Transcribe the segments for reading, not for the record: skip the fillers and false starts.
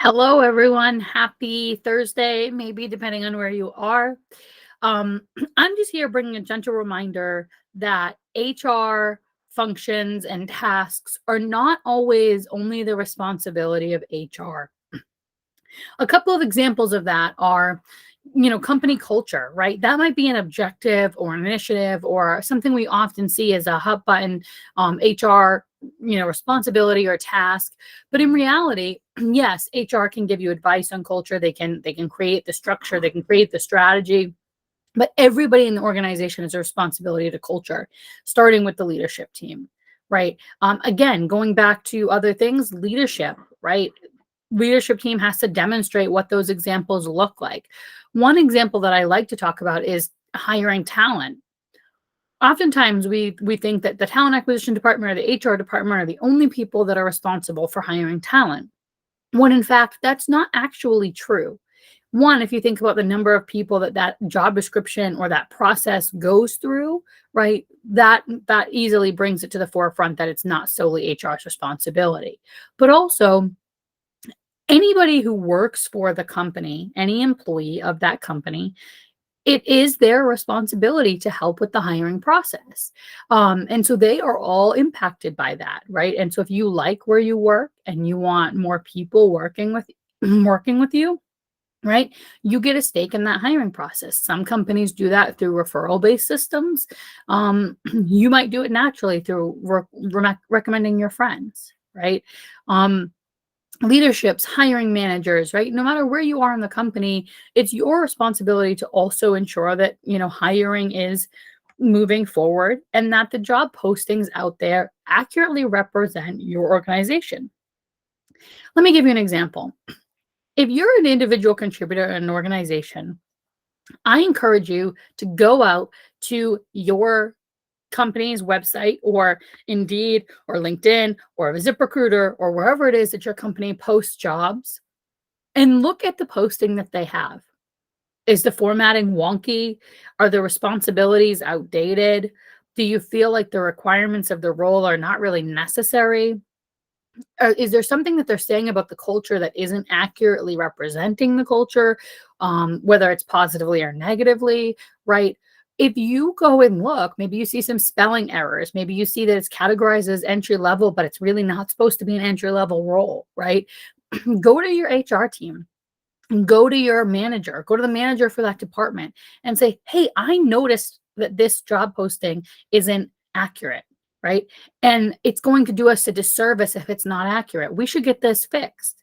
Hello, everyone. Happy Thursday, maybe depending on where you are. Um, I'm just here bringing a gentle reminder that HR functions and tasks are not always only the responsibility of HR. A couple of examples of that are, company culture, right? That might be an objective or an initiative or something we often see as a hot button HR, responsibility or task. But in reality, yes, HR can give you advice on culture. They can create the structure, they can create the strategy. But everybody in the organization has a responsibility to culture, starting with the leadership team, right? Again, going back to other things, leadership, right? Leadership team has to demonstrate what those examples look like. One example that I like to talk about is hiring talent. Oftentimes we think that the talent acquisition department or the HR department are the only people that are responsible for hiring talent, when in fact that's not actually true. One, if you think about the number of people that job description or that process goes through, right, that easily brings it to the forefront that it's not solely HR's responsibility. But also, anybody who works for the company, any employee of that company, it is their responsibility to help with the hiring process. And so they are all impacted by that, right? And so if you like where you work and you want more people working with you, right? You get a stake in that hiring process. Some companies do that through referral-based systems. You might do it naturally through recommending your friends, right? Leaderships, hiring managers, right? No matter where you are in the company, it's your responsibility to also ensure that, hiring is moving forward and that the job postings out there accurately represent your organization. Let me give you an example. If you're an individual contributor in an organization, I encourage you to go out to your company's website or Indeed or LinkedIn or ZipRecruiter or wherever it is that your company posts jobs and look at the posting that they have. Is the formatting wonky? Are the responsibilities outdated? Do you feel like the requirements of the role are not really necessary? Is there something that they're saying about the culture that isn't accurately representing the culture, whether it's positively or negatively, right? If you go and look, maybe you see some spelling errors. Maybe you see that it's categorized as entry level, but it's really not supposed to be an entry level role, right? Go to your HR team, go to your manager, go to the manager for that department and say, hey, I noticed that this job posting isn't accurate, right? And it's going to do us a disservice if it's not accurate. We should get this fixed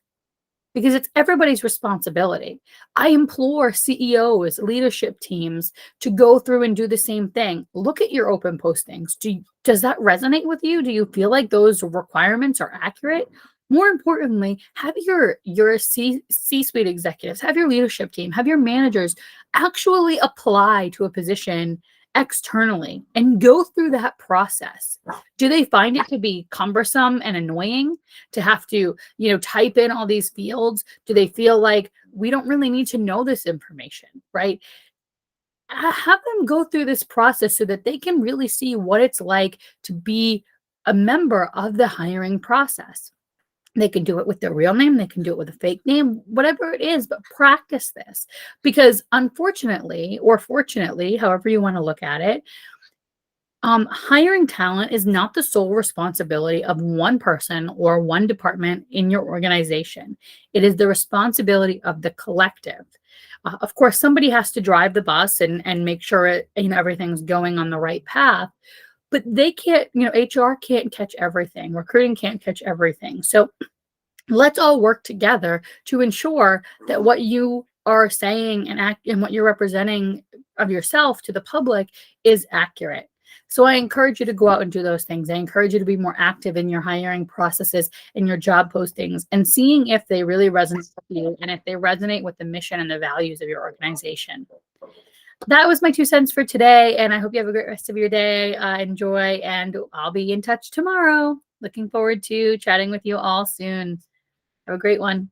because it's everybody's responsibility. I implore CEOs, leadership teams to go through and do the same thing. Look at your open postings. Does that resonate with you? Do you feel like those requirements are accurate? More importantly, have your C-suite executives, have your leadership team, have your managers actually apply to a position externally and go through that process. Do they find it to be cumbersome and annoying to have to, type in all these fields? Do they feel like we don't really need to know this information, right? Have them go through this process so that they can really see what it's like to be a member of the hiring process. They can do it with their real name. They can do it with a fake name, whatever it is, but practice this because unfortunately, or fortunately, however you want to look at it, hiring talent is not the sole responsibility of one person or one department in your organization. It is the responsibility of the collective. Of course, somebody has to drive the bus and make sure everything's going on the right path. But they can't, HR can't catch everything. Recruiting can't catch everything. So let's all work together to ensure that what you are saying and what you're representing of yourself to the public is accurate. So I encourage you to go out and do those things. I encourage you to be more active in your hiring processes and your job postings and seeing if they really resonate with you and if they resonate with the mission and the values of your organization. That was my 2 cents for today, and I hope you have a great rest of your day. Enjoy, and I'll be in touch tomorrow. Looking forward to chatting with you all soon. Have a great one.